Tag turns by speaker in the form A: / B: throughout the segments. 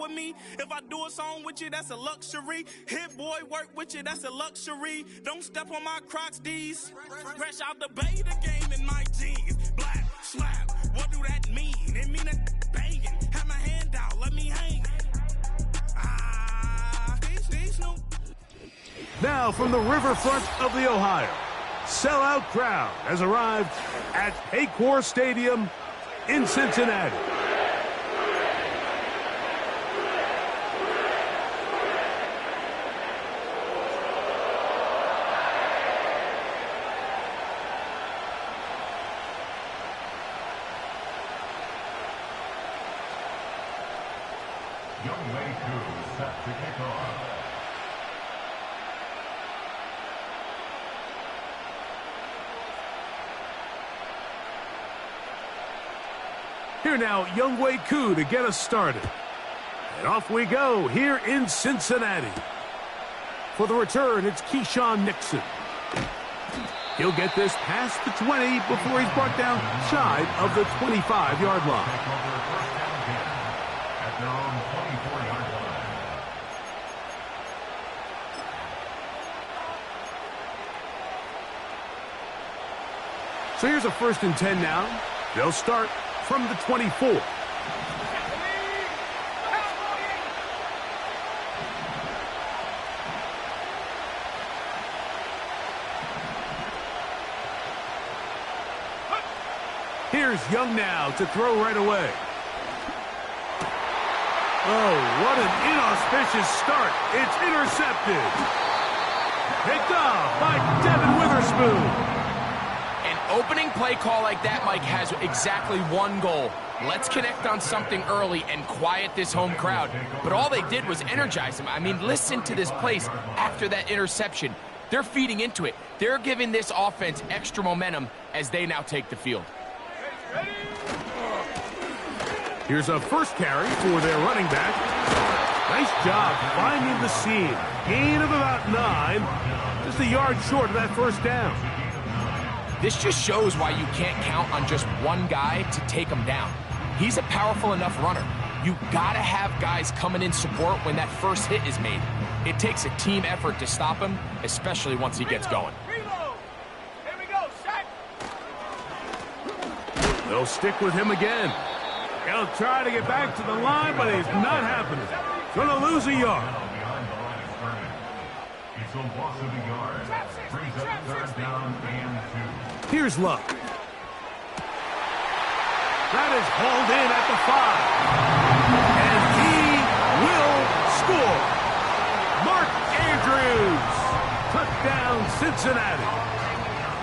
A: with me. If I do a song with you, that's a luxury. Hit boy, work with you, that's a luxury. Don't step on my Crocs, D's. Fresh out the bay, the game in my jeans. Black, slap, what do that mean? It mean a banging. Have my hand out, let me hang.
B: Now from the riverfront of the Ohio, sellout crowd has arrived at Paycor Stadium in Cincinnati.
C: Young Wei Koo set to kick off.
B: Here now, Young Wei Koo to get us started. And off we go here in Cincinnati. For the return, it's Keyshawn Nixon. He'll get this past the 20 before he's brought down shy of the 25-yard line.
C: At their own 24-yard line.
B: So here's a 1st and 10 now. They'll start from the 24. Here's Young now to throw right away. Oh, what an inauspicious start. It's intercepted. Picked off by Devin Witherspoon.
D: Opening play call like that, Mike, has exactly one goal. Let's connect on something early and quiet this home crowd. But all they did was energize them. I mean, listen to this place after that interception. They're feeding into it. They're giving this offense extra momentum as they now take the field.
B: Here's a first carry for their running back. Nice job finding the seam. Gain of about 9. Just a yard short of that first down.
D: This just shows why you can't count on just one guy to take him down. He's a powerful enough runner. You gotta have guys coming in support when that first hit is made. It takes a team effort to stop him, especially once he gets going.
A: Here we go, set.
B: They'll stick with him again. He'll try to get back to the line, but it's not happening. Gonna lose a yard.
C: It's a loss of a yard. Brings up 3rd down and 2.
B: Here's Luck. That is hauled in at the 5. And he will score. Mark Andrews. Touchdown, Cincinnati.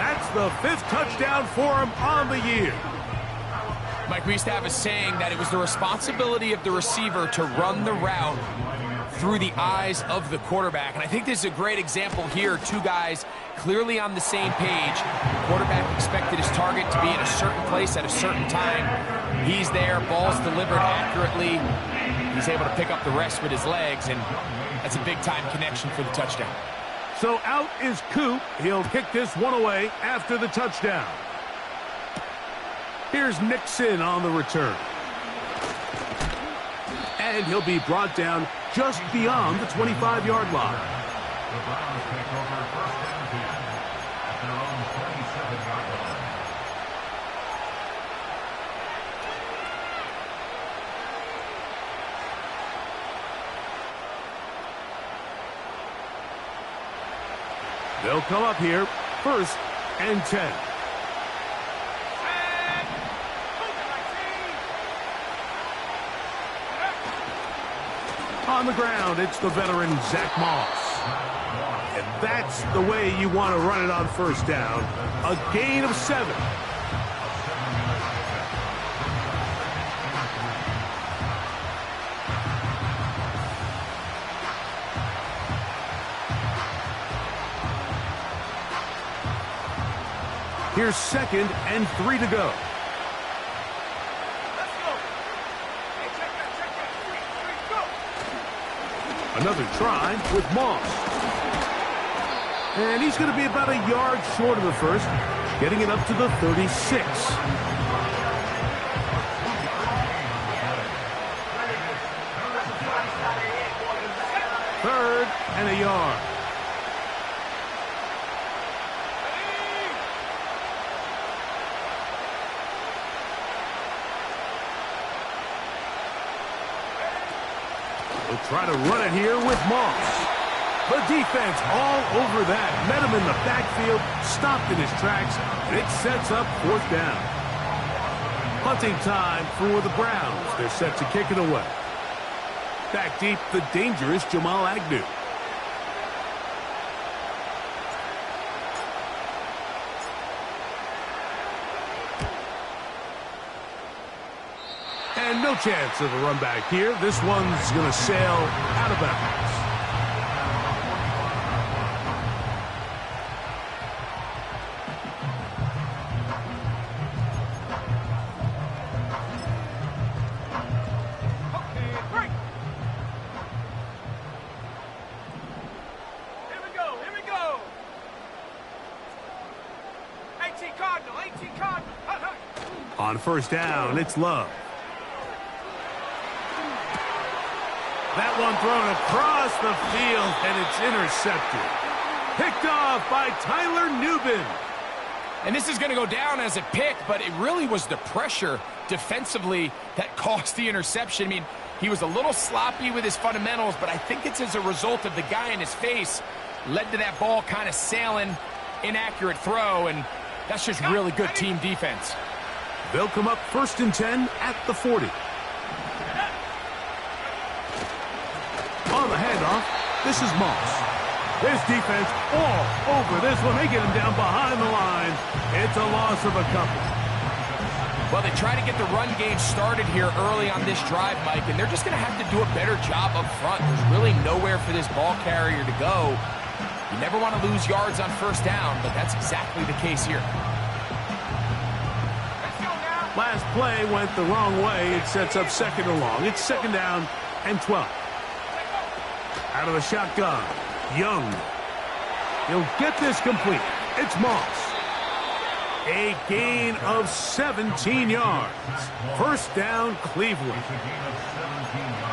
B: That's the 5th touchdown for him on the year.
D: Mike, we used to have a saying that it was the responsibility of the receiver to run the route through the eyes of the quarterback. And I think this is a great example here. Two guys clearly on the same page. The quarterback expected his target to be in a certain place at a certain time. He's there, ball's delivered accurately. He's able to pick up the rest with his legs, and that's a big-time connection for the touchdown.
B: So out is Coop. He'll kick this one away after the touchdown. Here's Nixon on the return. And he'll be brought down just beyond the 25-yard line.
C: The Browns take over 1st and 10 at their own 27-yard line.
B: They'll come up here, 1st and 10. On the ground, it's the veteran Zach Moss. And that's the way you want to run it on 1st down. A gain of 7. Here's 2nd and 3 to go. Another try with Moss. And he's going to be about a yard short of the 1st, getting it up to the 36. 3rd and a yard. We'll try to run it here with Moss. The defense all over that. Met him in the backfield, stopped in his tracks, and it sets up 4th down. Punting time for the Browns. They're set to kick it away. Back deep, the dangerous Jamal Agnew. And no chance of a run back here. This one's going to sail out of bounds. On 1st down, it's Love. That one thrown across the field, and it's intercepted. Picked off by Tyler Nubin.
D: And this is going to go down as a pick, but it really was the pressure defensively that caused the interception. I mean, he was a little sloppy with his fundamentals, but I think it's as a result of the guy in his face led to that ball kind of sailing, inaccurate throw, and that's just really good team defense.
B: They'll come up 1st and 10 at the 40. On the handoff, this is Moss. His defense all over this one. They get him down behind the line. It's a loss of a couple.
D: Well, they try to get the run game started here early on this drive, Mike, and they're just going to have to do a better job up front. There's really nowhere for this ball carrier to go. You never want to lose yards on 1st down, but that's exactly the case here.
B: Last play went the wrong way. It sets up 2nd and long. It's 2nd down and 12. Out of the shotgun, Young. He'll get this complete. It's Moss. A gain of 17 yards. 1st down, Cleveland.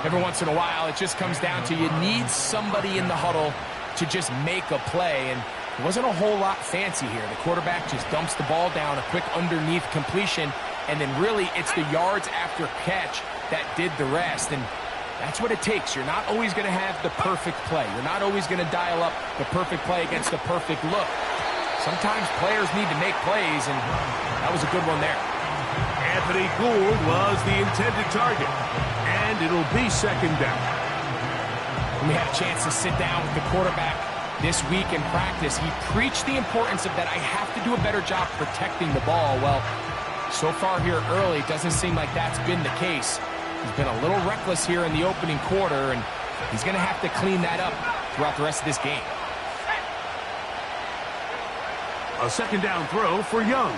D: Every once in a while, it just comes down to you need somebody in the huddle to just make a play, and it wasn't a whole lot fancy here. The quarterback just dumps the ball down, a quick underneath completion, and then really it's the yards after catch that did the rest, and that's what it takes. You're not always going to have the perfect play. You're not always going to dial up the perfect play against the perfect look. Sometimes players need to make plays, and that was a good one there.
B: Anthony Gould was the intended target, and it'll be 2nd down.
D: When we had a chance to sit down with the quarterback this week in practice, he preached the importance of that I have to do a better job protecting the ball. Well, so far here early, it doesn't seem like that's been the case. He's been a little reckless here in the opening quarter, and he's going to have to clean that up throughout the rest of this game.
B: A 2nd down throw for Young.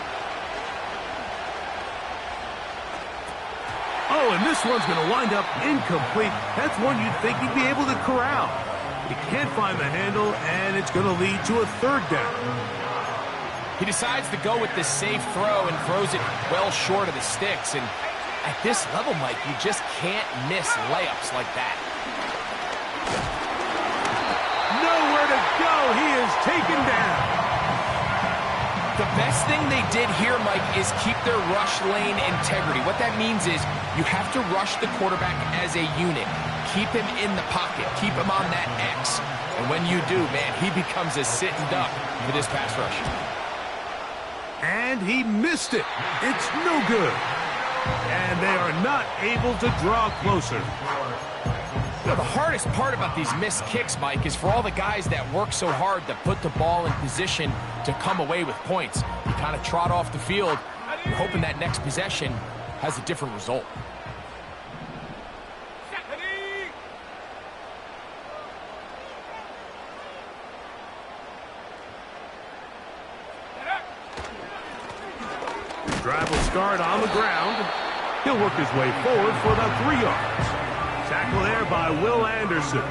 B: Oh, and this one's going to wind up incomplete. That's one you'd think he'd be able to corral. He can't find the handle, and it's going to lead to a 3rd down.
D: He decides to go with this safe throw and throws it well short of the sticks. And at this level, Mike, you just can't miss layups like that.
B: Nowhere to go. He is taken down.
D: The best thing they did here, Mike, is keep their rush lane integrity. What that means is you have to rush the quarterback as a unit. Keep him in the pocket. Keep him on that X. And when you do, man, he becomes a sitting duck for this pass rush.
B: And he missed it. It's no good. And they are not able to draw closer.
D: You know, the hardest part about these missed kicks, Mike, is for all the guys that work so hard to put the ball in position to come away with points. You kind of trot off the field, you're hoping that next possession has a different result.
B: Drive will start on the ground. He'll work his way forward for about 3 yards. Tackle there by Will Anderson.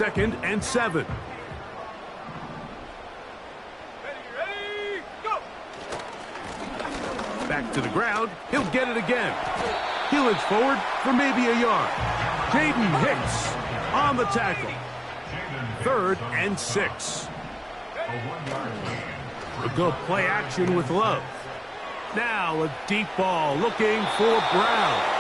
B: 2nd and 7. Back to the ground. He'll get it again. He'll inch forward for maybe a yard. Jaden Hicks on the tackle. 3rd and 6. A good play action with Love. Now a deep ball looking for Brown.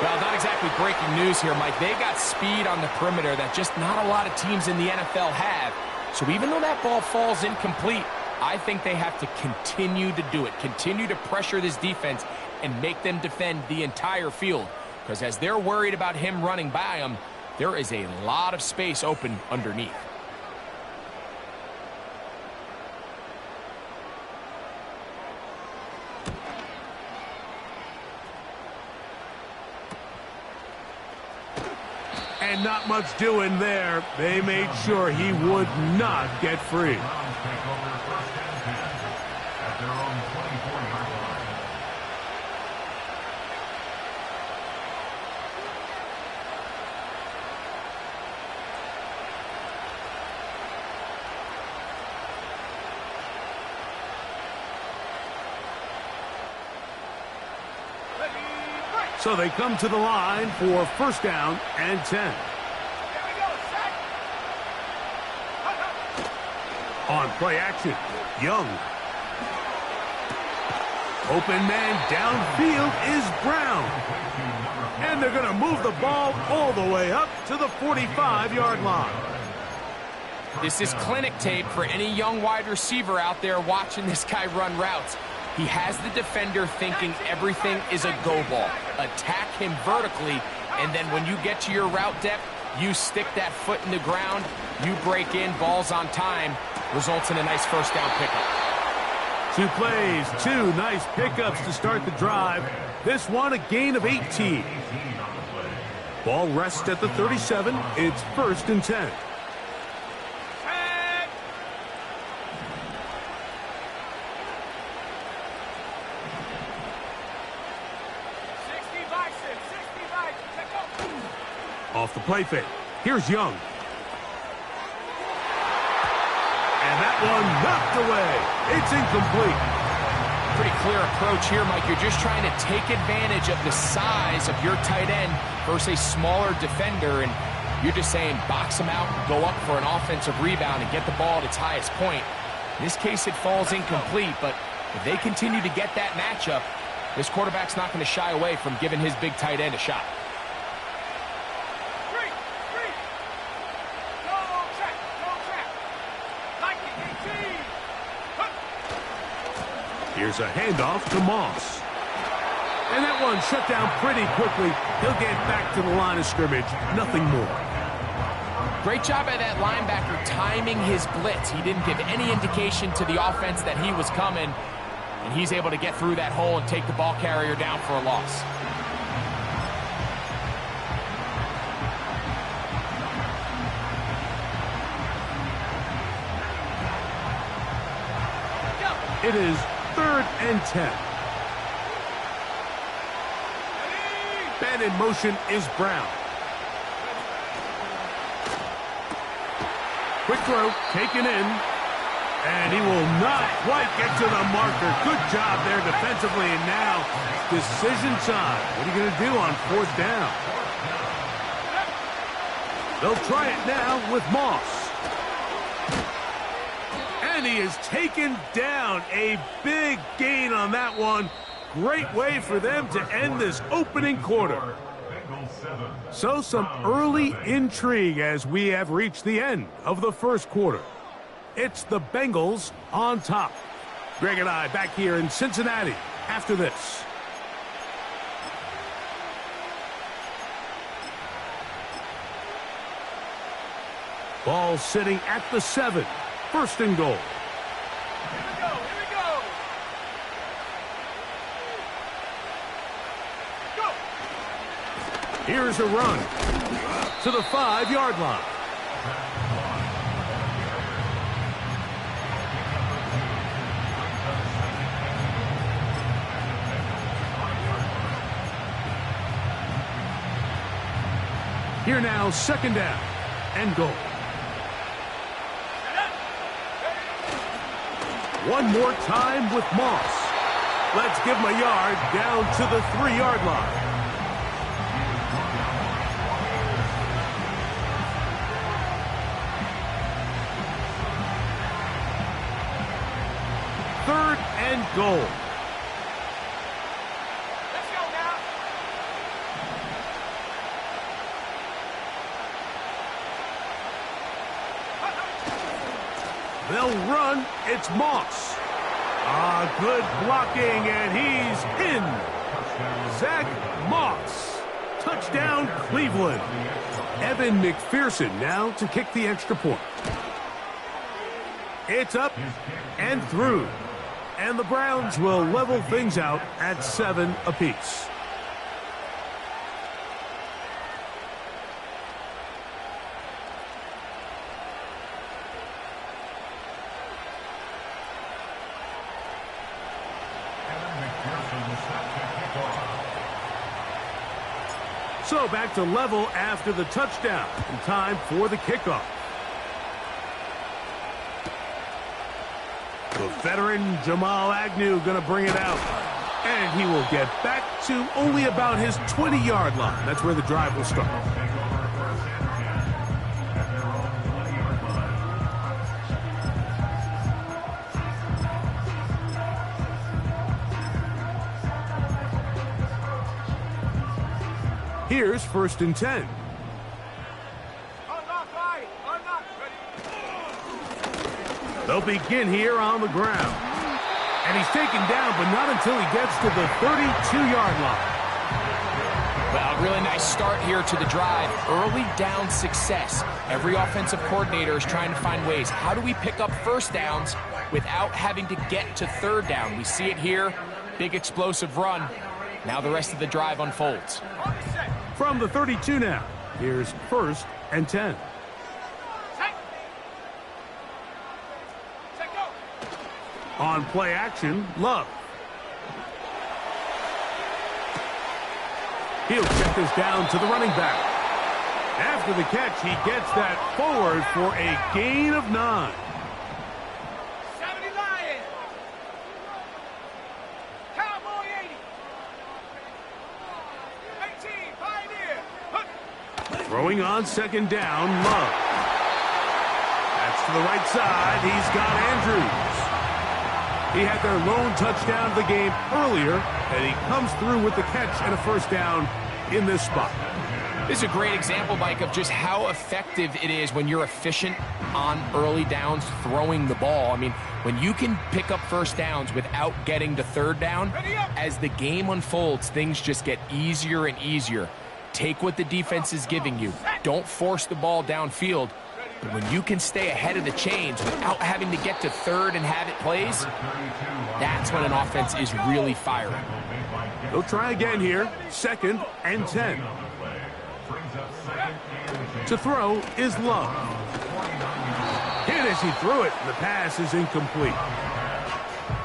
D: Well, not exactly breaking news here, Mike. They got speed on the perimeter that just not a lot of teams in the NFL have. So even though that ball falls incomplete, I think they have to continue to do it. Continue to pressure this defense and make them defend the entire field. Because as they're worried about him running by them, there is a lot of space open underneath.
B: And not much doing there. They made sure he would not get free. So they come to the line for 1st down and 10. On play action, Young. Open man downfield is Brown. And they're going to move the ball all the way up to the 45-yard line.
D: This is clinic tape for any young wide receiver out there watching this guy run routes. He has the defender thinking everything is a go ball. Attack him vertically, and then when you get to your route depth, you stick that foot in the ground, you break in, balls on time, results in a nice 1st down pickup.
B: 2 plays, 2 nice pickups to start the drive. This one a gain of 18. Ball rests at the 37. It's 1st and 10. Off the play fake. Here's Young. And that one knocked away. It's incomplete.
D: Pretty clear approach here, Mike. You're just trying to take advantage of the size of your tight end versus a smaller defender, and you're just saying box him out, go up for an offensive rebound, and get the ball at its highest point. In this case, it falls incomplete, but if they continue to get that matchup, this quarterback's not going to shy away from giving his big tight end a shot.
B: Here's a handoff to Moss. And that one shut down pretty quickly. He'll get back to the line of scrimmage. Nothing more.
D: Great job by that linebacker timing his blitz. He didn't give any indication to the offense that he was coming. And he's able to get through that hole and take the ball carrier down for a loss.
B: It is 3rd and 10. Man in motion is Brown. Quick throw, taken in. And he will not quite get to the marker. Good job there defensively. And now, decision time. What are you going to do on 4th down? They'll try it now with Moss. And he is taken down. A big gain on that one. Great way for them to end this opening quarter. So some early intrigue as we have reached the end of the 1st quarter. It's the Bengals on top. Greg and I back here in Cincinnati after this. Ball sitting at the 7. 1st and goal. Here's a run to the 5-yard line. Here now, 2nd down. and goal. One more time with Moss. Let's give him a yard down to the 3-yard line. Third and goal.
D: Let's go now.
B: They'll run. It's Moss. Good blocking, and he's in. Zach Moss. Touchdown, Cleveland. Evan McPherson now to kick the extra point. It's up and through. And the Browns will level things out at 7 apiece. So back to level after the touchdown. And time for the kickoff. The veteran Jamal Agnew going to bring it out. And he will get back to only about his 20-yard line. That's where the drive will start. Here's 1st and 10. They'll begin here on the ground. And he's taken down, but not until he gets to the 32-yard line.
D: Well, really nice start here to the drive. Early down success. Every offensive coordinator is trying to find ways. How do we pick up first downs without having to get to 3rd down? We see it here. Big explosive run. Now the rest of the drive unfolds.
B: From the 32 now, here's 1st and 10. On play action, Love. He'll check this down to the running back. After the catch, he gets that forward for a gain of 9.
A: 70 Lions. Cowboy 80. 18 Pioneer.
B: Throwing on 2nd down, Love. That's to the right side. He's got Andrews. He had their lone touchdown of the game earlier, and he comes through with the catch and a 1st down in this spot.
D: This is a great example, Mike, of just how effective it is when you're efficient on early downs throwing the ball. I mean, when you can pick up 1st downs without getting to 3rd down, as the game unfolds, things just get easier and easier. Take what the defense is giving you. Don't force the ball downfield. But when you can stay ahead of the chains without having to get to 3rd and have it plays, that's when an offense is really firing.
B: They'll try again here. 2nd and 10. To throw is Love. Hit as he threw it. The pass is incomplete.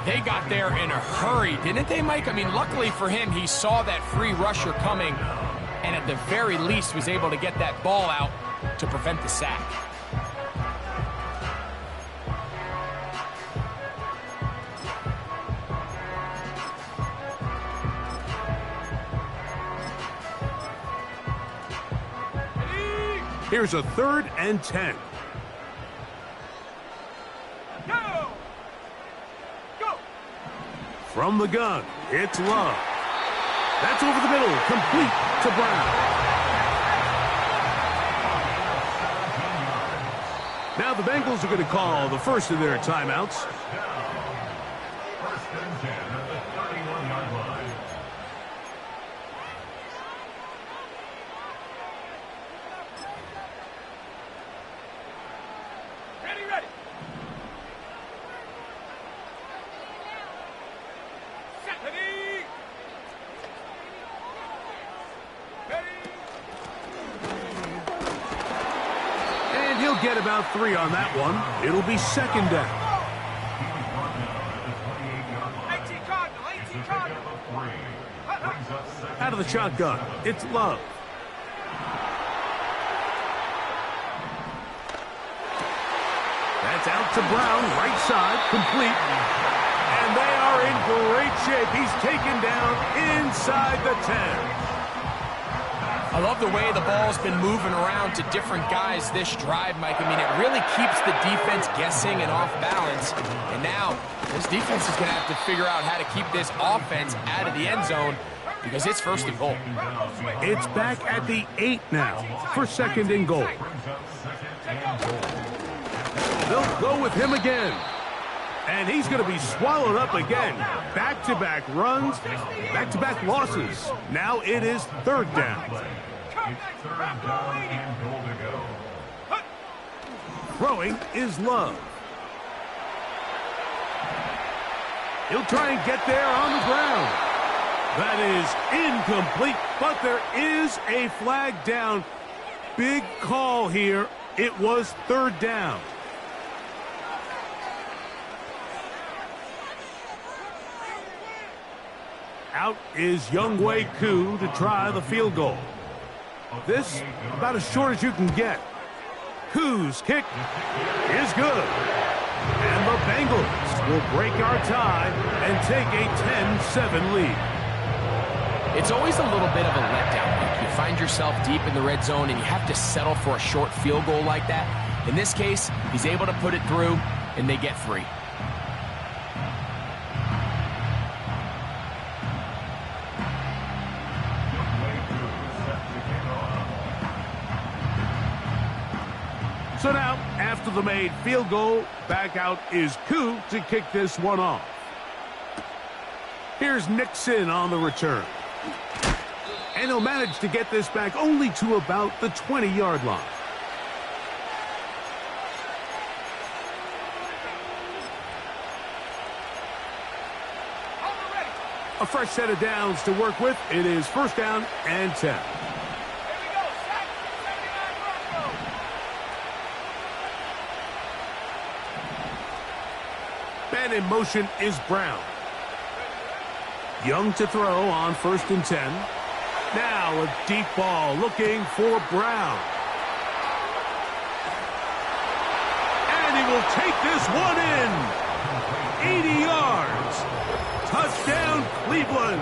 D: They got there in a hurry, didn't they, Mike? I mean, luckily for him, he saw that free rusher coming and at the very least was able to get that ball out to prevent the sack.
B: Here's a 3rd and 10.
A: Go. Go.
B: From the gun, it's Love. That's over the middle, complete to Brown. Now the Bengals are going to call the first of their timeouts.
C: 1st and 10 at the 31-yard line.
A: Ready. Set. Ready.
B: And he'll get about 3 on that one. It'll be 2nd down.
A: 18 Cardinal.
B: Out of the shotgun, it's Love. That's out to Brown, right side, complete. And they are in great shape. He's taken down inside the 10.
D: I love the way the ball's been moving around to different guys this drive, Mike. I mean, it really keeps the defense guessing and off balance. And now, this defense is going to have to figure out how to keep this offense out of the end zone because it's first and goal.
B: It's back at the 8 now for second and goal. They'll go with him again. And he's going to be swallowed up again. Back-to-back runs, back-to-back losses. Now it is third down.
C: It's third down and goal to go.
B: Throwing is Love. He'll try and get there on the ground. That is incomplete, but there is a flag down. Big call here. It was third down. Out is Younghoe Koo to try the field goal. This about as short as you can get. Koo's kick is good. And the Bengals will break our tie and take a 10-7 lead.
D: It's always a little bit of a letdown, Mike. You find yourself deep in the red zone and you have to settle for a short field goal like that. In this case, he's able to put it through and they get 3.
B: So now, after the made field goal, back out is Koo to kick this one off. Here's Nixon on the return. And he'll manage to get this back only to about the 20-yard line. A fresh set of downs to work with. It is first down and 10. Man in motion is Brown. Young to throw on first and 10. Now a deep ball looking for Brown. And he will take this one in. 80 yards. Touchdown, Cleveland.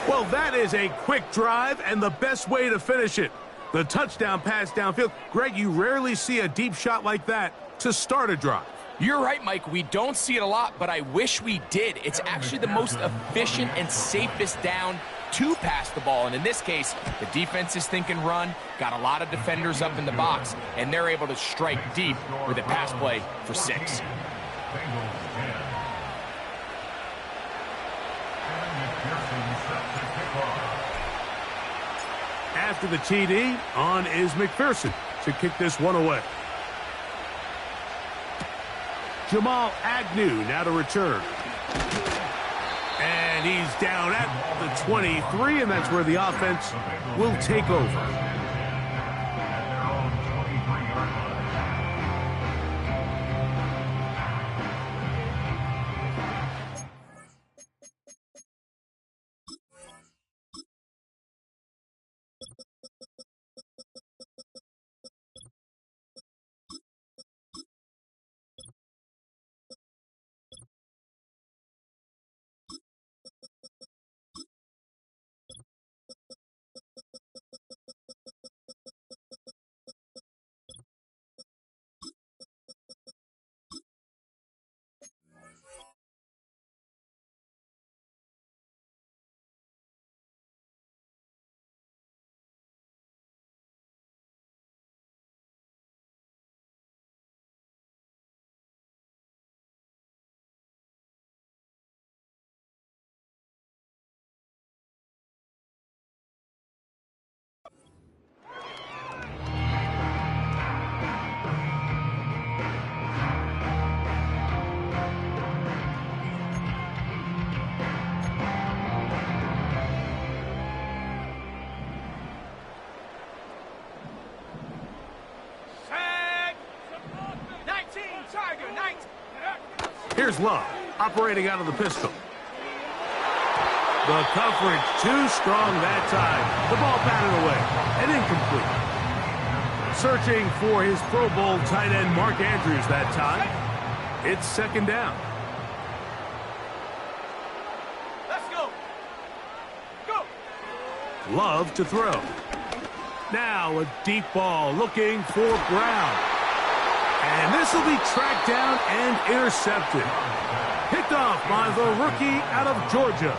B: Well, that is a quick drive and the best way to finish it. The touchdown pass downfield. Greg, you rarely see a deep shot like that to start a drive.
D: You're right, Mike. We don't see it a lot, but I wish we did. It's actually the most efficient and safest down to pass the ball. And in this case, the defense is thinking run, got a lot of defenders up in the box, and they're able to strike deep with a pass play for 6.
B: After the TD, on is McPherson to kick this one away. Jamal Agnew now to return. And he's down at the 23, and that's where the offense will take over. Here's Love, operating out of the pistol. The coverage too strong that time. The ball batted away and incomplete. Searching for his Pro Bowl tight end Mark Andrews that time. It's second down.
A: Let's go. Go.
B: Love to throw. Now a deep ball looking for Brown. And this will be tracked down and intercepted. Picked off by the rookie out of Georgia.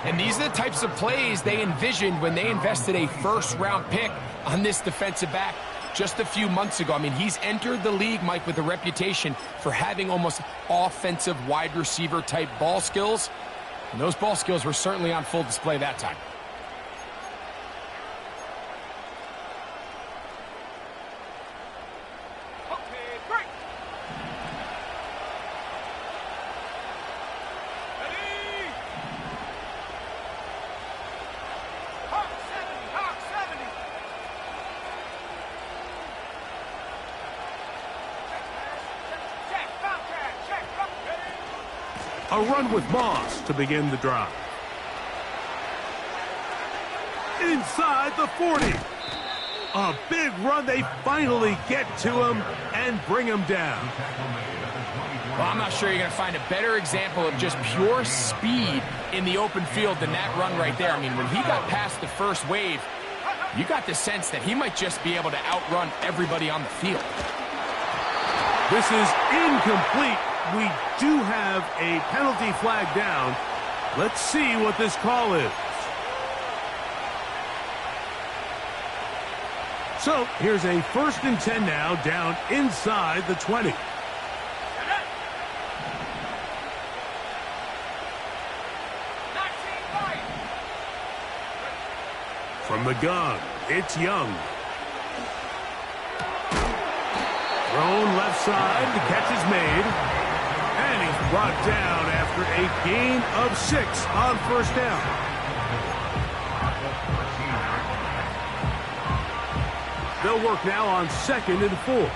D: And these are the types of plays they envisioned when they invested a first-round pick on this defensive back just a few months ago. I mean, he's entered the league, Mike, with a reputation for having almost offensive wide receiver type ball skills. And those ball skills were certainly on full display that time.
B: A run with Moss to begin the drive. Inside the 40. A big run. They finally get to him and bring him down.
D: Well, I'm not sure you're going to find a better example of just pure speed in the open field than that run right there. I mean, when he got past the first wave, you got the sense that he might just be able to outrun everybody on the field.
B: This is incomplete. We do have a penalty flag down. Let's see what this call is. So here's a 1st and 10 now, down inside the 20. From the gun, it's Young. Thrown left side, the catch is made. And he's brought down after a gain of 6 on first down. They'll work now on 2nd and 4.
A: Let's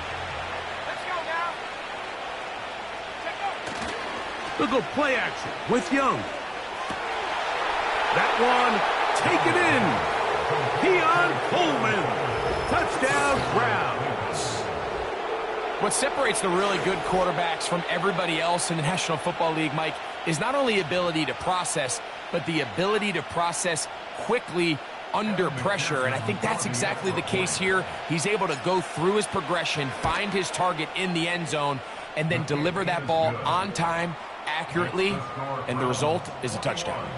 A: go now.
B: They'll go play action with Young. That one, take it in. Keon Coleman. Touchdown, Browns.
D: What separates the really good quarterbacks from everybody else in the National Football League, Mike, is not only ability to process, but the ability to process quickly under pressure. And I think that's exactly the case here. He's able to go through his progression, find his target in the end zone, and then deliver that ball on time, accurately, and the result is a touchdown.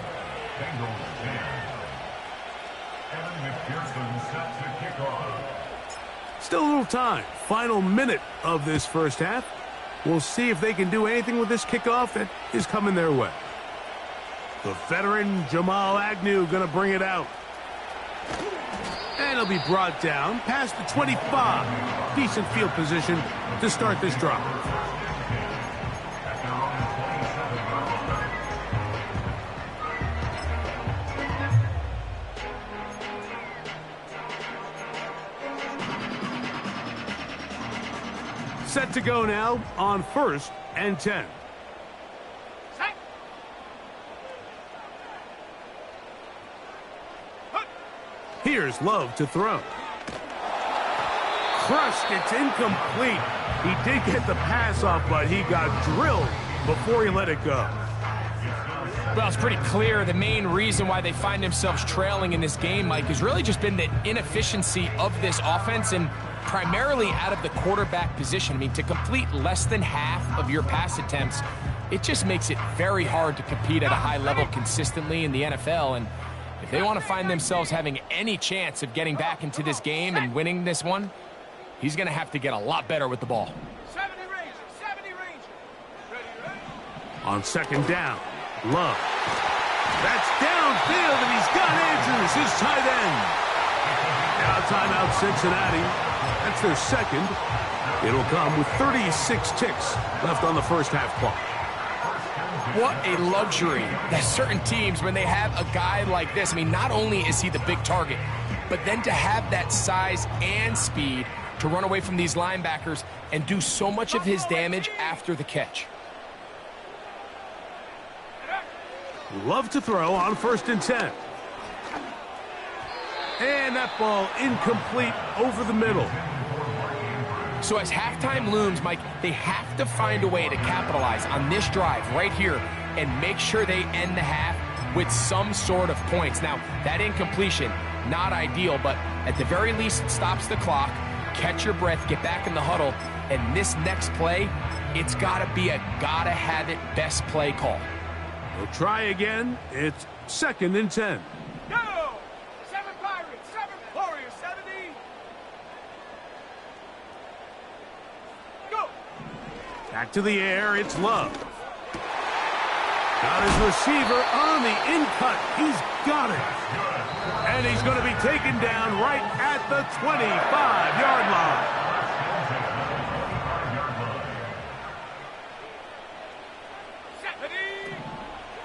B: Still a little time. Final minute of this first half. We'll see if they can do anything with this kickoff that is coming their way. The veteran Jamal Agnew going to bring it out. And he'll be brought down past the 25. Decent field position to start this drive. Set to go now on 1st and 10. Here's Love to throw. Crushed, it's incomplete. He did get the pass off, but he got drilled before he let it go.
D: Well, it's pretty clear the main reason why they find themselves trailing in this game, Mike, has really just been the inefficiency of this offense and primarily out of the quarterback position. I mean, to complete less than half of your pass attempts, it just makes it very hard to compete at a high level consistently in the NFL. And if they want to find themselves having any chance of getting back into this game and winning this one, he's going to have to get a lot better with the ball.
A: 70 Ranger. Ready.
B: On 2nd down, Love. That's downfield, and he's got Andrews, his tight end. Now timeout Cincinnati. That's their 2nd. It'll come with 36 ticks left on the first half clock.
D: What a luxury that certain teams, when they have a guy like this, I mean, not only is he the big target, but then to have that size and speed to run away from these linebackers and do so much of his damage after the catch.
B: Love to throw on 1st and 10. And that ball incomplete over the middle.
D: So as halftime looms, Mike, they have to find a way to capitalize on this drive right here and make sure they end the half with some sort of points. Now, that incompletion, not ideal, but at the very least, it stops the clock. Catch your breath, get back in the huddle, and this next play, it's got to be a gotta-have-it best play call.
B: We'll try again. It's 2nd and 10.
A: Go! 7 Pirates, 7 Warriors, 70. Go!
B: Back to the air, it's Love. Got his receiver on the in-cut. He's got it. And he's going to be taken down right at the 25-yard line.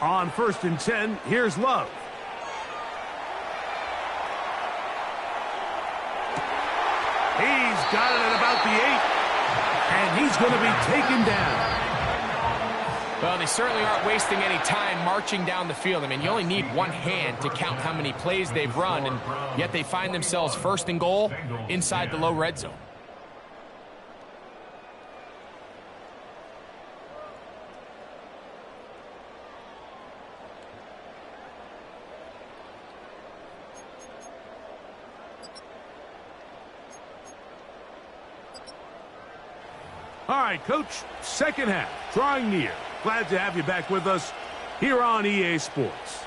B: On 1st and 10, here's Love. He's got it at about the 8. And he's going to be taken down.
D: Well, they certainly aren't wasting any time marching down the field. I mean, you only need one hand to count how many plays they've run, and yet they find themselves 1st and goal inside the low red zone.
B: All right, Coach, 2nd half, drawing near. Glad to have you back with us here on EA Sports.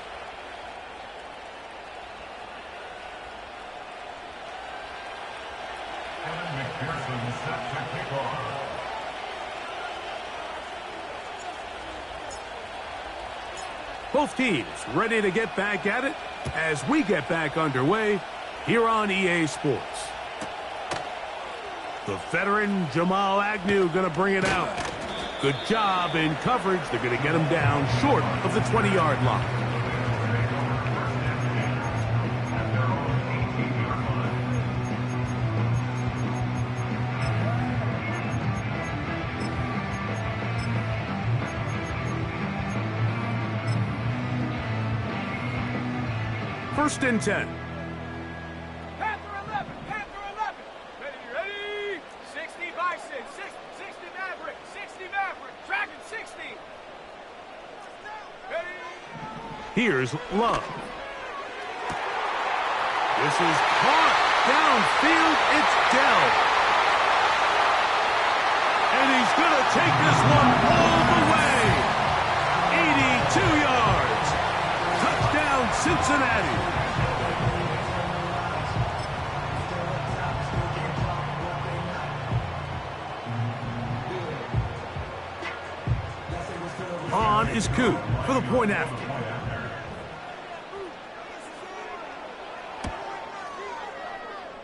B: Both teams ready to get back at it as we get back underway here on EA Sports. The veteran Jamal Agnew going to bring it out. Good job in coverage. They're going to get him down short of the 20-yard line. First and 10.
A: Panther 11, Panther 11. Ready, 60 Bison, 60 Maverick, 60 Maverick, Dragon 60. Ready.
B: Here's Love. This is caught downfield. It's Dell. And he's going to take this one all the way. 82 yards. Touchdown, Cincinnati. On is Coot for the point after.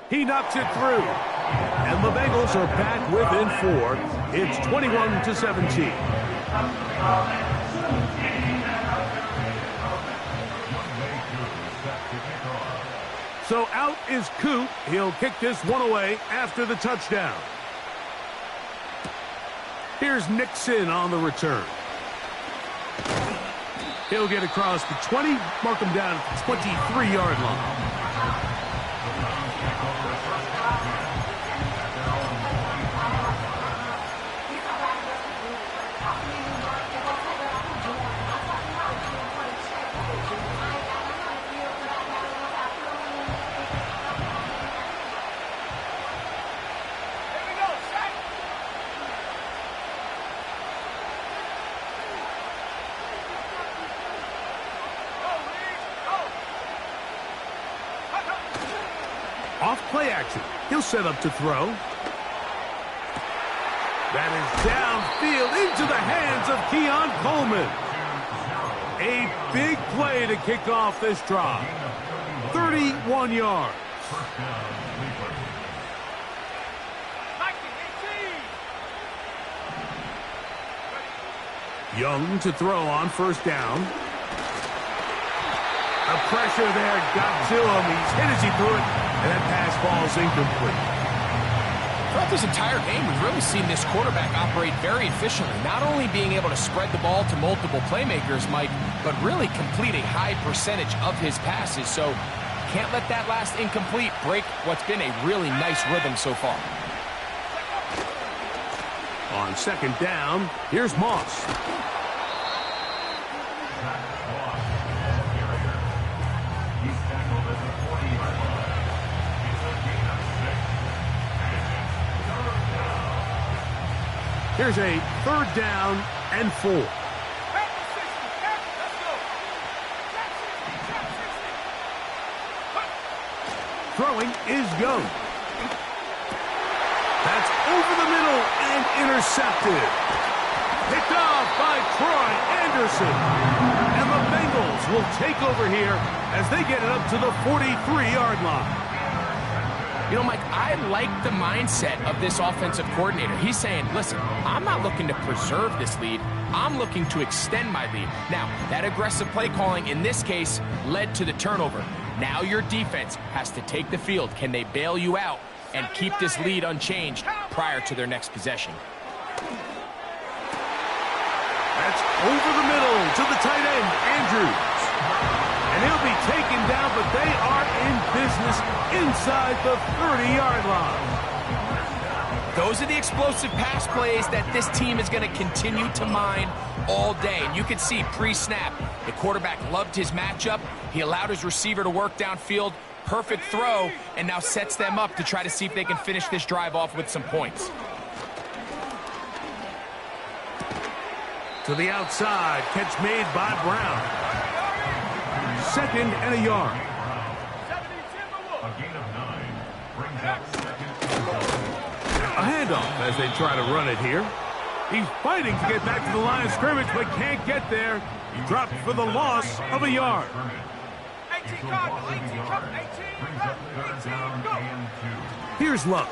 B: He knocks it through. And the Bengals are back within 4. It's 21-17. So out is Coot. He'll kick this one away after the touchdown. Here's Nixon on the return. He'll get across the 20, mark him down at the 23-yard line. Off play action. He'll set up to throw. That is downfield into the hands of Keon Coleman. A big play to kick off this drive. 31 yards. Young to throw on 1st down. The pressure there got to him. He's hit as he threw it, and that pass ball's incomplete.
D: Throughout this entire game, we've really seen this quarterback operate very efficiently, not only being able to spread the ball to multiple playmakers, Mike, but really complete a high percentage of his passes. So Can't let that last incomplete break what's been a really nice rhythm so far.
B: On second down, here's Moss. Here's a third down and 4. Throwing is Young. That's over the middle and intercepted. Picked off by Troy Anderson. And the Bengals will take over here as they get it up to the 43-yard line.
D: You know, Mike, I like the mindset of this offensive coordinator. He's saying, listen, I'm not looking to preserve this lead. I'm looking to extend my lead. Now, that aggressive play calling in this case led to the turnover. Now your defense has to take the field. Can they bail you out and keep this lead unchanged prior to their next possession?
B: That's over the middle to the tight end, Andrews. And he'll be taken down, but they are in business inside the 30-yard line.
D: Those are the explosive pass plays that this team is going to continue to mine all day. And you can see pre-snap, the quarterback loved his matchup. He allowed his receiver to work downfield. Perfect throw, and now sets them up to try to see if they can finish this drive off with some points.
B: To the outside, catch made by Brown. Second and a yard.
C: A gain of 9 brings up second.
B: A handoff as they try to run it here. He's fighting to get back to the line of scrimmage, but can't get there. He dropped for the loss of a yard.
C: 18 yards. Brings up third down and 2.
B: Here's Love.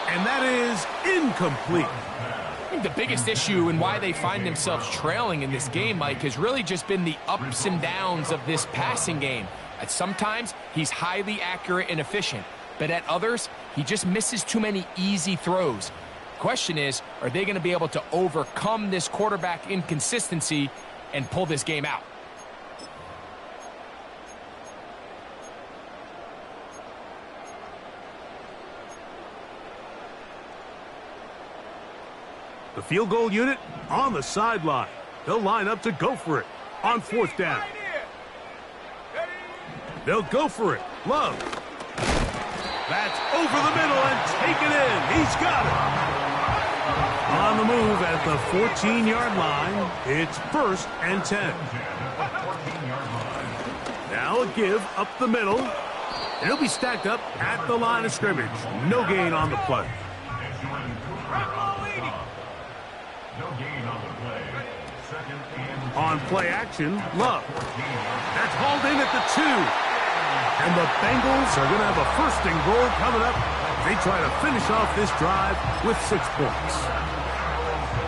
B: And that is incomplete.
D: I think the biggest issue and why they find themselves trailing in this game, Mike, has really just been the ups and downs of this passing game. At sometimes, he's highly accurate and efficient, but at others, he just misses too many easy throws. The question is, are they going to be able to overcome this quarterback inconsistency and pull this game out?
B: The field goal unit on the sideline. They'll line up to go for it on fourth down. They'll go for it. Love. That's over the middle and taken in. He's got it. On the move at the 14-yard line, it's first and 10. Now a give up the middle. And he'll be stacked up at the line of scrimmage. No gain on the play. On play action, Love. That's hauled in at the 2. And the Bengals are going to have a first and goal coming up. They try to finish off this drive with 6 points.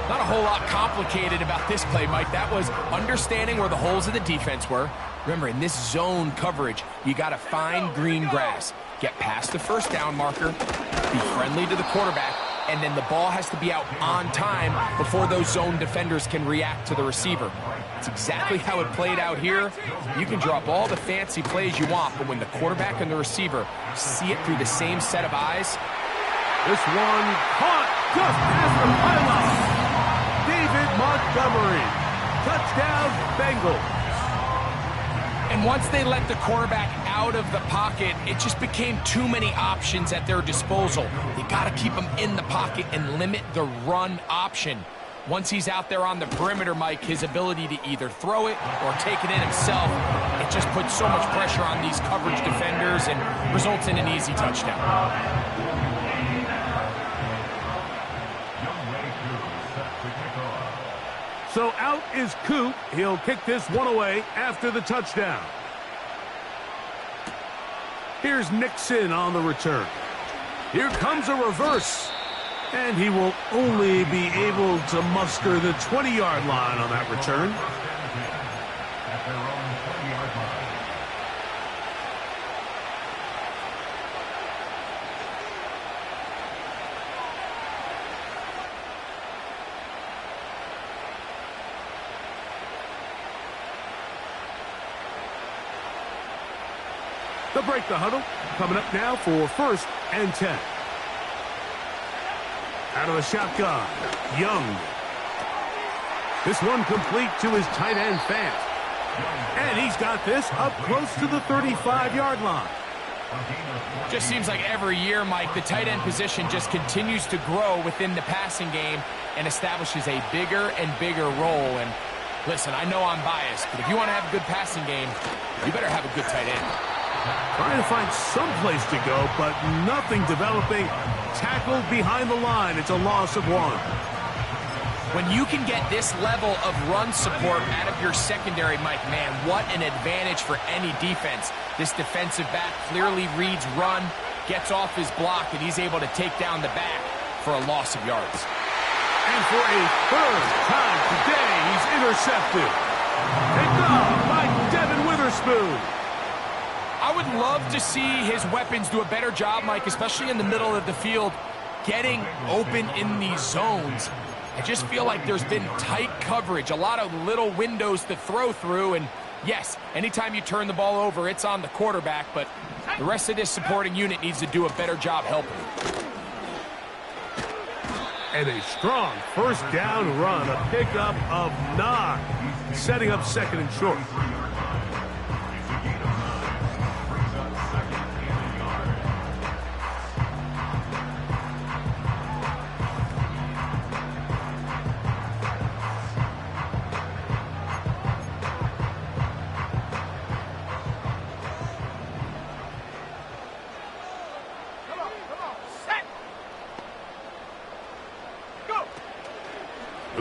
D: Not a whole lot complicated about this play, Mike. That was understanding where the holes of the defense were. Remember, in this zone coverage, you got to find green grass. Get past the first down marker, be friendly to the quarterback, and then the ball has to be out on time before those zone defenders can react to the receiver. It's exactly how it played out here. You can drop all the fancy plays you want, but when the quarterback and the receiver see it through the same set of eyes.
B: This one caught just past the pylon. David Montgomery. Touchdown, Bengals.
D: And once they let the quarterback out of the pocket, it just became too many options at their disposal. You got to keep him in the pocket and limit the run option. Once he's out there on the perimeter, Mike, his ability to either throw it or take it in himself, it just puts so much pressure on these coverage defenders and results in an easy touchdown.
B: So out is Coop. He'll kick this one away after the touchdown. Here's Nixon on the return. Here comes a reverse. And he will only be able to muster the 20-yard line on that return. They'll break the huddle. Coming up now for 1st and 10. Out of the shotgun, Young. This one complete to his tight end, Fant. And he's got this up close to the 35-yard line.
D: Just seems like every year, Mike, the tight end position just continues to grow within the passing game and establishes a bigger and bigger role. And listen, I know I'm biased, but if you want to have a good passing game, you better have a good tight end.
B: Trying to find some place to go, but nothing developing. Tackled behind the line. It's a loss of 1.
D: When you can get this level of run support out of your secondary, Mike, man, what an advantage for any defense. This defensive back clearly reads run, gets off his block, and he's able to take down the back for a loss of yards.
B: And for a 3rd time today, he's intercepted. Picked off by Devin Witherspoon.
D: I would love to see his weapons do a better job, Mike, especially in the middle of the field, getting open in these zones. I just feel like there's been tight coverage, a lot of little windows to throw through, and yes, anytime you turn the ball over, it's on the quarterback, but the rest of this supporting unit needs to do a better job helping.
B: And a strong 1st down run, a pickup of 9, setting up 2nd and short.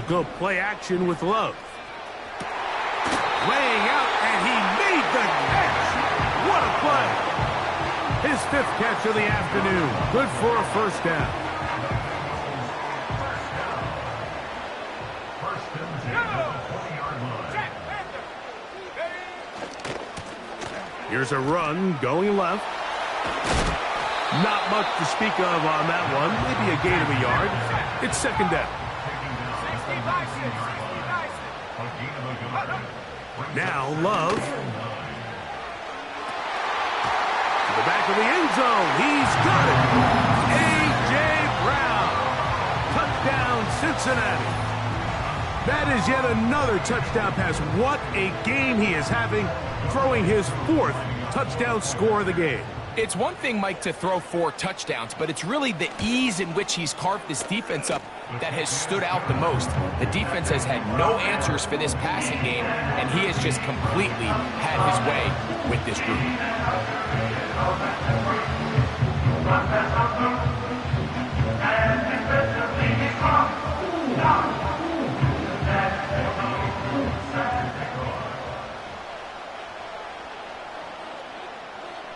B: Go play action with Love. Laying out, and he made the catch. What a play. His 5th catch of the afternoon. Good for a 1st down. Here's a run going left. Not much to speak of on that one. Maybe a gain of a yard. It's 2nd down. Now Love. To the back of the end zone. He's got it. A.J. Brown. Touchdown, Cincinnati. That is yet another touchdown pass. What a game he is having, throwing his 4th touchdown score of the game.
D: It's one thing, Mike, to throw 4 touchdowns, but it's really the ease in which he's carved this defense up that has stood out the most. The defense has had no answers for this passing game, and he has just completely had his way with this group.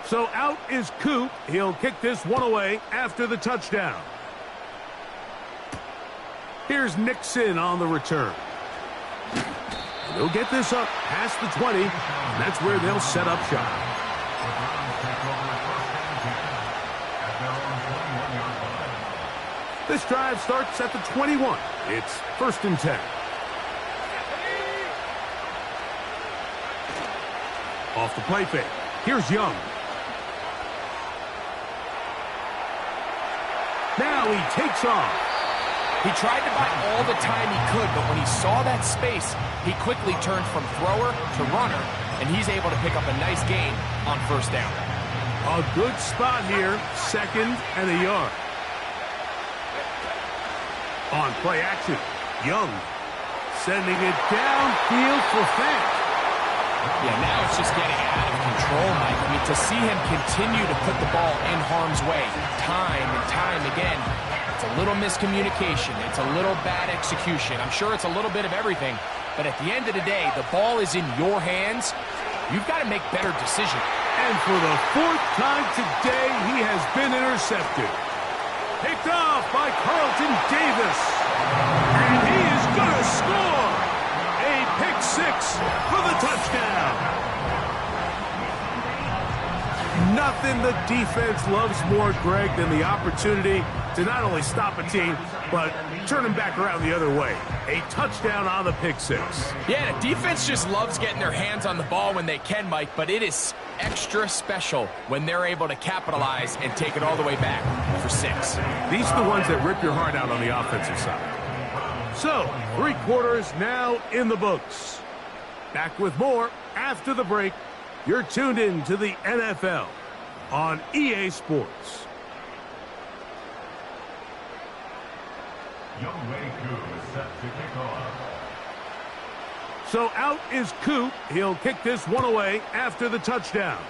B: So out is Coop. He'll kick this one away after the touchdown. Here's Nixon on the return. And he'll get this up past the 20, and that's where they'll set up shop. This drive starts at the 21. It's 1st and 10. Off the play fake. Here's Young. Now he takes off.
D: He tried to buy all the time he could, but when he saw that space, he quickly turned from thrower to runner, and he's able to pick up a nice gain on 1st down.
B: A good spot here, 2nd and a yard. On play action, Young sending it downfield for Fant.
D: Yeah, now it's just getting out of control, Mike. I mean, to see him continue to put the ball in harm's way time and time again, it's a little miscommunication. It's a little bad execution. I'm sure it's a little bit of everything, but at the end of the day, the ball is in your hands. You've got to make better decisions.
B: And for the 4th time today, he has been intercepted. Picked off by Carlton Davis. And he is going to score. A pick 6 for the touchdown. Nothing the defense loves more, Greg, than the opportunity to not only stop a team, but turn them back around the other way. A touchdown on the pick six.
D: Yeah, the defense just loves getting their hands on the ball when they can, Mike, but it is extra special when they're able to capitalize and take it all the way back for 6.
B: These are the ones that rip your heart out on the offensive side. So, 3 quarters now in the books. Back with more after the break. You're tuned in to the NFL on EA Sports.
C: Youngway Koo is set to kick off.
B: So out is Koo. He'll kick this one away after the touchdown.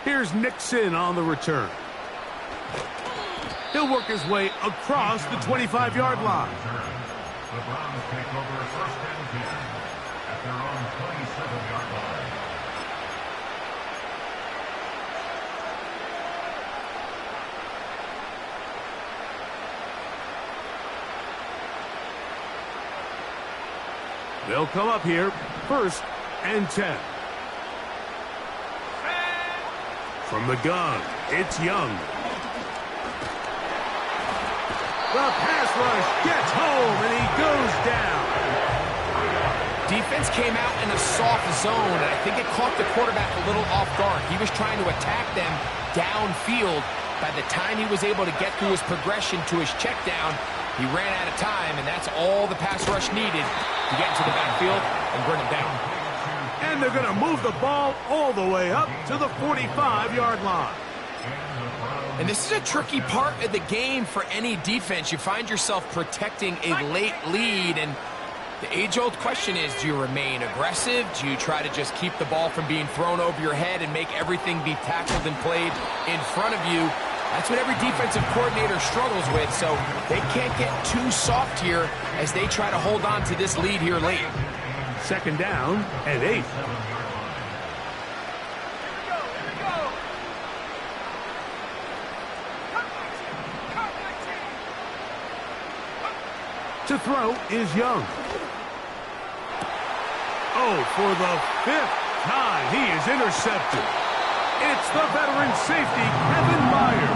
B: Here's Nixon on the return. He'll work his way across the 25-yard line.
C: The Browns take over first and 10 at their own 27-yard line.
B: They'll come up here, first and 10. From the gun, it's Young. The pass rush gets home, and he goes down.
D: Defense came out in a soft zone, and I think it caught the quarterback a little off guard. He was trying to attack them downfield. By the time he was able to get through his progression to his check down, he ran out of time, and that's all the pass rush needed to get into the backfield and bring him down.
B: And they're going to move the ball all the way up to the 45-yard line.
D: And this is a tricky part of the game for any defense. You find yourself protecting a late lead, and the age-old question is, do you remain aggressive? Do you try to just keep the ball from being thrown over your head and make everything be tackled and played in front of you? That's what every defensive coordinator struggles with, so they can't get too soft here as they try to hold on to this lead here late.
B: Second down and 8. To throw is Young. Oh, for the 5th time, he is intercepted. It's the veteran safety, Kevin Meyer.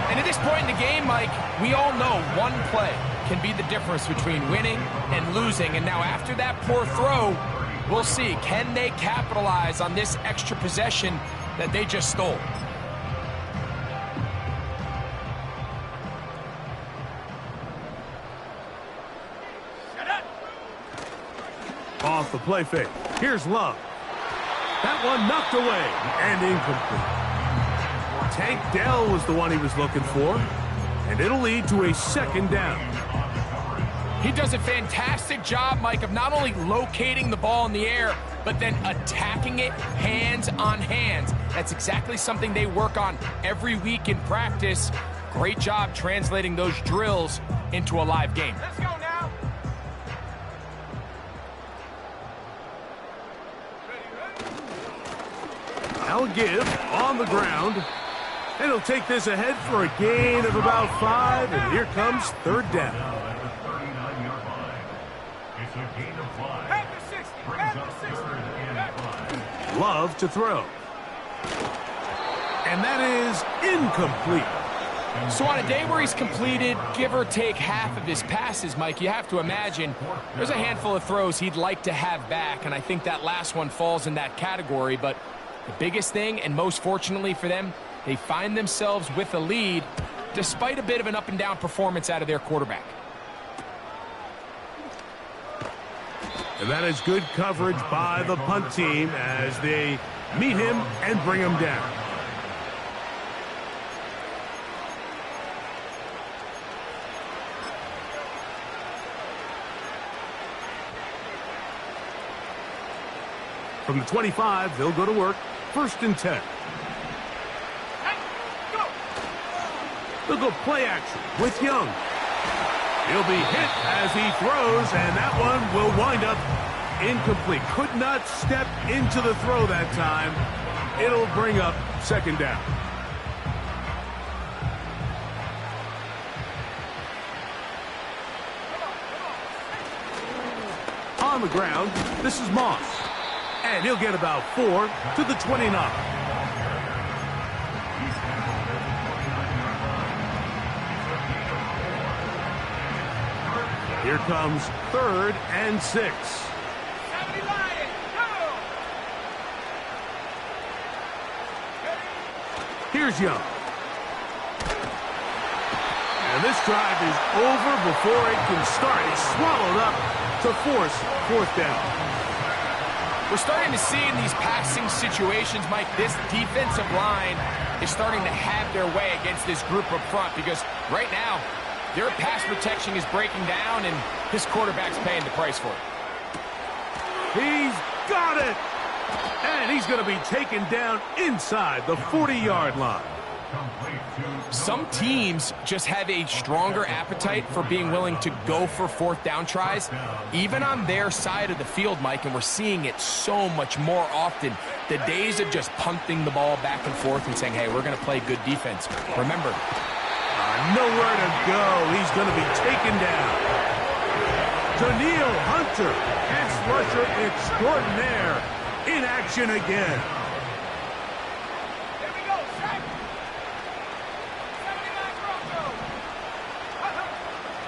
D: And at this point in the game, Mike, we all know one play can be the difference between winning and losing. And now after that poor throw, we'll see, can they capitalize on this extra possession that they just stole?
B: Off the play fake. Here's Love. That one knocked away and incomplete. Tank Dell was the one he was looking for, and it'll lead to a second down.
D: He does a fantastic job, Mike, of not only locating the ball in the air, but then attacking it hands on hands. That's exactly something they work on every week in practice. Great job translating those drills into a live game. Let's go now.
B: Now a give on the ground. And he'll take this ahead for a gain of about 5, and here comes third down.
C: At the 39-yard line. It's a gain of 5. Brings up third and 5.
B: Love to throw. And that is incomplete.
D: So on a day where he's completed, give or take half of his passes, Mike, you have to imagine there's a handful of throws he'd like to have back, and I think that last one falls in that category. But the biggest thing, and most fortunately for them, they find themselves with a lead despite a bit of an up-and-down performance out of their quarterback.
B: And that is good coverage by the punt team as they meet him and bring him down. From the 25, they'll go to work. First and 10. They'll go play action with Young. He'll be hit as he throws, and that one will wind up incomplete. Could not step into the throw that time. It'll bring up second down. On the ground, this is Moss. And he'll get about 4 to the 29. Here comes 3rd and 6. Here's Young. And this drive is over before it can start. He's swallowed up to force 4th down.
D: We're starting to see in these passing situations, Mike, this defensive line is starting to have their way against this group up front because right now, their pass protection is breaking down and this quarterback's paying the price for it.
B: He's got it! And he's going to be taken down inside the 40-yard line.
D: Some teams just have a stronger appetite for being willing to go for 4th down tries, even on their side of the field, Mike, and we're seeing it so much more often. The days of just punting the ball back and forth and saying, hey, we're going to play good defense. Remember,
B: nowhere to go. He's going to be taken down. Daniil Hunter, pass rusher extraordinaire, in action again.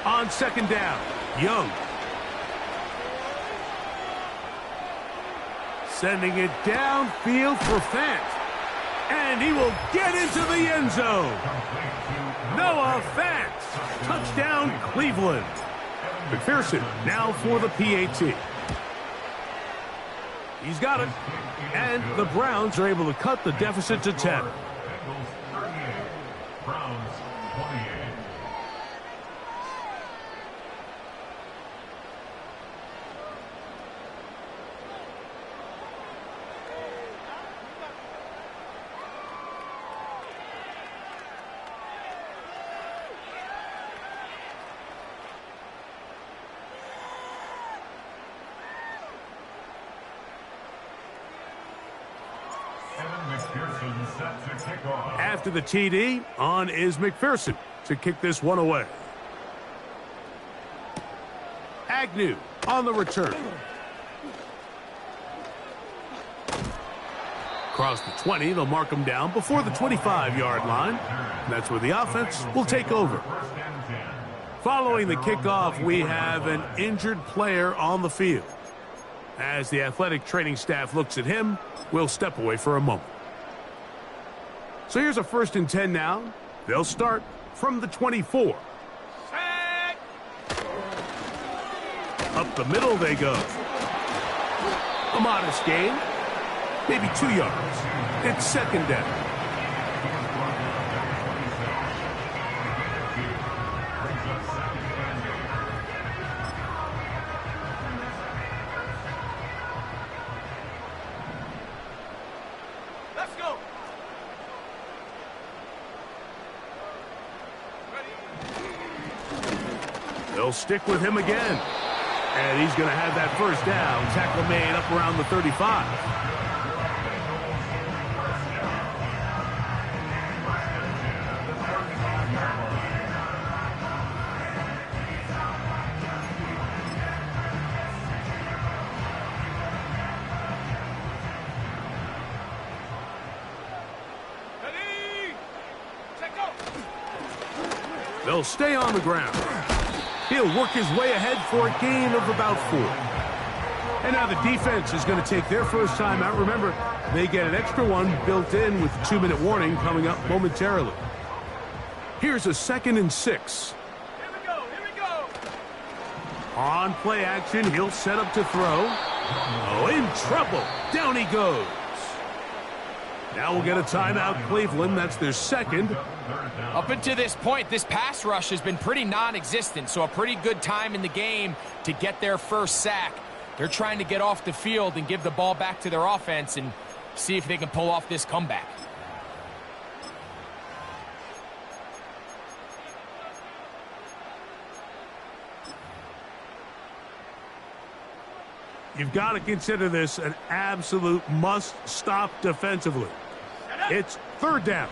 B: On 2nd down, Young. Sending it downfield for Fant. And he will get into the end zone. Noah Fant. Touchdown, Cleveland. McPherson now for the PAT. He's got it. And the Browns are able to cut the deficit to 10.
C: Browns 28.
B: After the TD, on is McPherson to kick this one away. Agnew on the return. Across the 20, they'll mark him down before the 25-yard line. That's where the offense will take over. Following the kickoff, we have an injured player on the field. As the athletic training staff looks at him, we'll step away for a moment. So here's a 1st and 10 now. They'll start from the 24. Up the middle they go. A modest gain. Maybe 2 yards. It's 2nd down. They'll stick with him again. And he's going to have that 1st down. Tackle made up around the 35. They'll stay on the ground. He'll work his way ahead for a gain of about 4. And now the defense is going to take their first time out. Remember, they get an extra one built in with the 2-minute warning coming up momentarily. Here's a 2nd and 6.
A: Here we go.
B: On play action, he'll set up to throw. Oh, in trouble. Down he goes. Now we'll get a timeout, Cleveland. That's their 2nd.
D: Up until this point, this pass rush has been pretty non-existent, so a pretty good time in the game to get their 1st sack. They're trying to get off the field and give the ball back to their offense and see if they can pull off this comeback.
B: You've got to consider this an absolute must-stop defensively. It's 3rd down.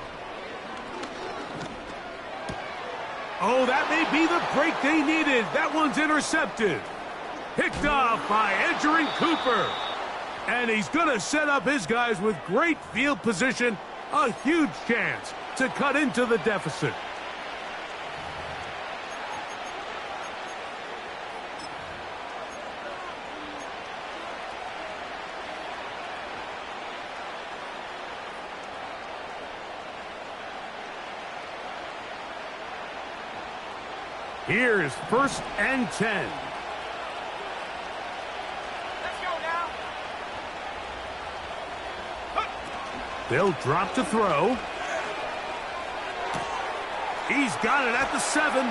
B: Oh, that may be the break they needed. That one's intercepted. Picked off by Edgerrin Cooper. And he's going to set up his guys with great field position. A huge chance to cut into the deficit. Here's 1st and 10.
A: Let's go now.
B: They'll drop to throw. He's got it at the 7.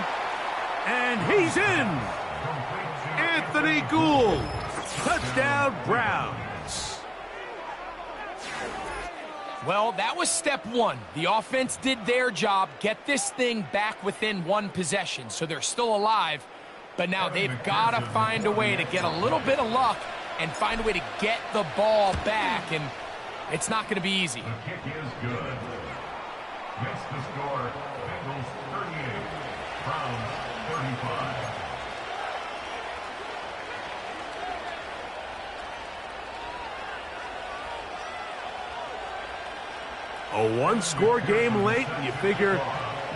B: And he's in. Anthony Gould. Touchdown, Browns.
D: Well, that was step one. The offense did their job, get this thing back within one possession, so they're still alive. But now they've got to find a way to get a little bit of luck and find a way to get the ball back, and it's not going to be easy.
C: The kick is good. Makes the score, Bengals 38, Browns 35.
B: A one-score game late, and you figure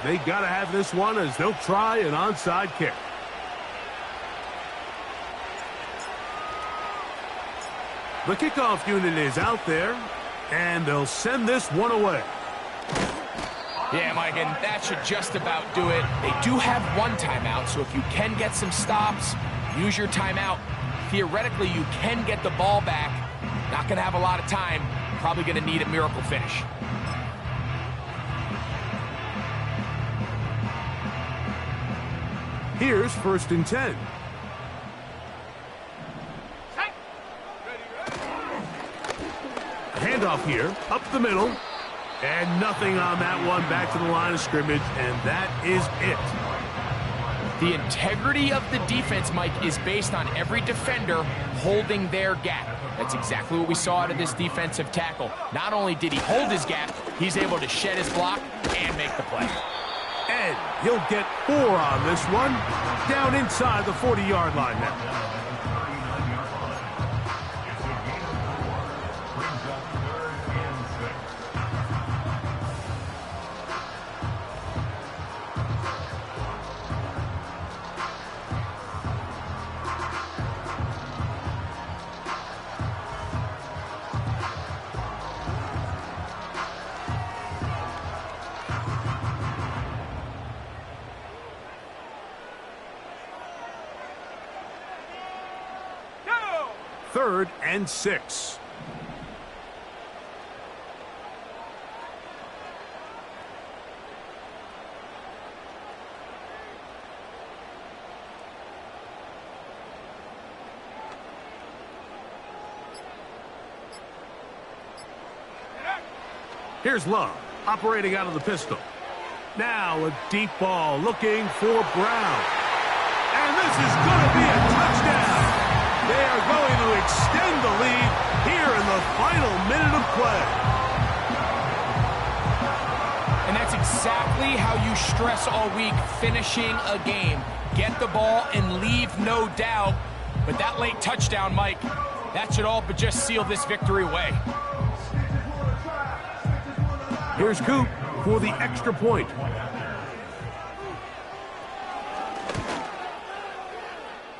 B: they got to have this one as they'll try an onside kick. The kickoff unit is out there, and they'll send this one away.
D: Yeah, Mike, and that should just about do it. They do have one timeout, so if you can get some stops, use your timeout. Theoretically, you can get the ball back. Not going to have a lot of time. Probably going to need a miracle finish.
B: Here's 1st and 10. Handoff here, up the middle, and nothing on that one. Back to the line of scrimmage, and that is it.
D: The integrity of the defense, Mike, is based on every defender holding their gap. That's exactly what we saw out of this defensive tackle. Not only did he hold his gap, he's able to shed his block and make the play.
B: And he'll get 4 on this one, down inside the 40-yard line now. Third and 6. Here's Love, operating out of the pistol. Now a deep ball looking for Brown. And this is going to be a touchdown. They are going to extend the lead here in the final minute of play.
D: And that's exactly how you stress all week, finishing a game. Get the ball and leave no doubt. But that late touchdown, Mike, that should all but just seal this victory away.
B: Here's Coop for the extra point.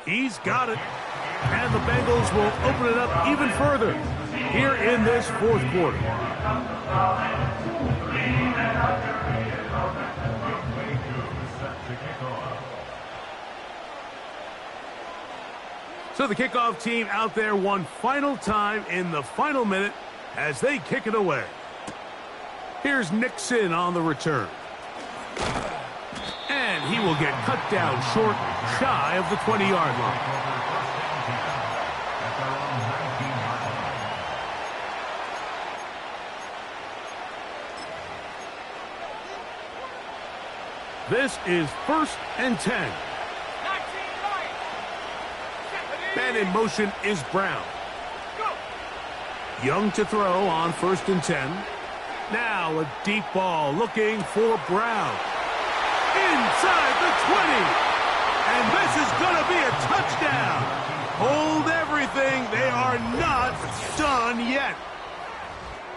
B: He's got it. And the Bengals will open it up even further here in this 4th quarter. So the kickoff team out there one final time in the final minute as they kick it away. Here's Nixon on the return. And he will get cut down short, shy of the 20-yard line. This is 1st and 10. Man in motion is Brown. Young to throw on 1st and 10. Now a deep ball looking for Brown. Inside the 20. And this is going to be a touchdown. Hold everything. thing, they are not done yet.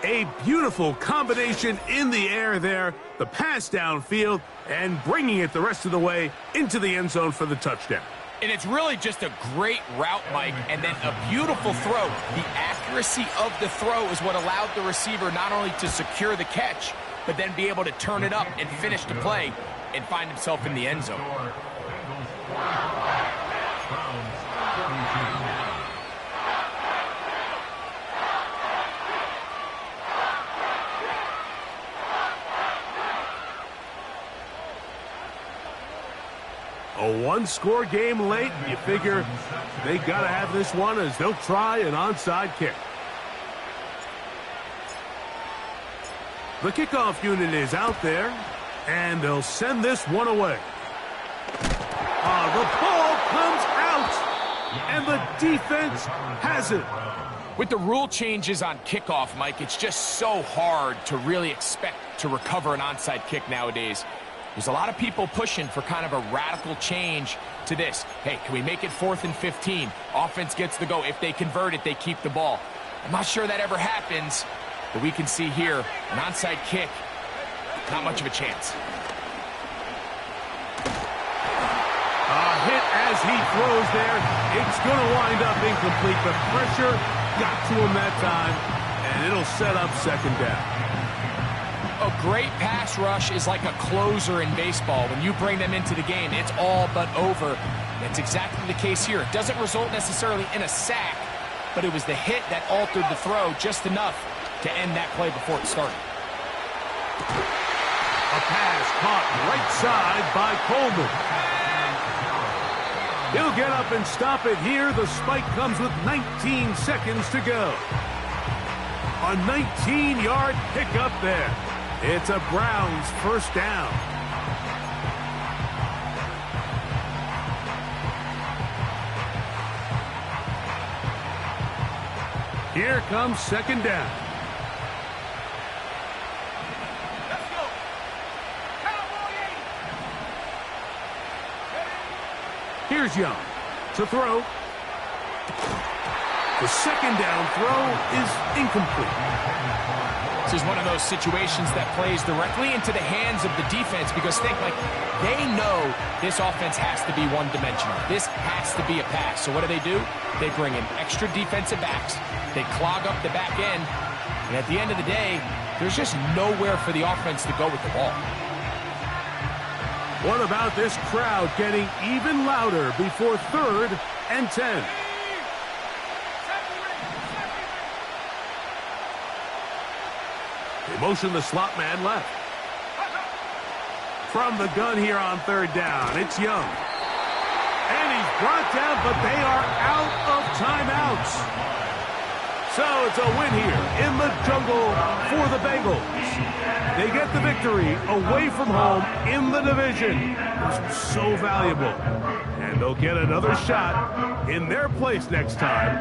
B: A beautiful combination in the air there, the pass downfield, and bringing it the rest of the way into the end zone for the touchdown.
D: And it's really just a great route, Mike, and then a beautiful throw. The accuracy of the throw is what allowed the receiver not only to secure the catch, but then be able to turn it up and finish the play and find himself in the end zone.
B: A one-score game late, you figure they got to have this one as they'll try an onside kick. The kickoff unit is out there, and they'll send this one away. The ball comes out, and the defense has it.
D: With the rule changes on kickoff, Mike, it's just so hard to really expect to recover an onside kick nowadays. There's a lot of people pushing for kind of a radical change to this. Hey, can we make it 4th and 15? Offense gets the go. If they convert it, they keep the ball. I'm not sure that ever happens, but we can see here an onside kick, not much of a chance.
B: A hit as he throws there. It's going to wind up incomplete. The pressure got to him that time, and it'll set up second down.
D: A great pass rush is like a closer in baseball. When you bring them into the game, it's all but over. That's exactly the case here. It doesn't result necessarily in a sack, but it was the hit that altered the throw just enough to end that play before it started.
B: A pass caught right side by Coleman. He'll get up and stop it here. The spike comes with 19 seconds to go. A 19-yard pickup there. It's a Browns first down. Here comes second down.
A: Let's go. Cowboy 8.
B: Here's Young to throw. The second down throw is incomplete.
D: This is one of those situations that plays directly into the hands of the defense because think, like, they know this offense has to be one-dimensional. This has to be a pass. So what do? They bring in extra defensive backs. They clog up the back end. And at the end of the day, there's just nowhere for the offense to go with the ball.
B: What about this crowd getting even louder before 3rd and 10? They motion the slot man left. From the gun here on 3rd down, it's Young. And he's brought down, but they are out of timeouts. So it's a win here in the jungle for the Bengals. They get the victory away from home in the division. It's so valuable. And they'll get another shot in their place next time.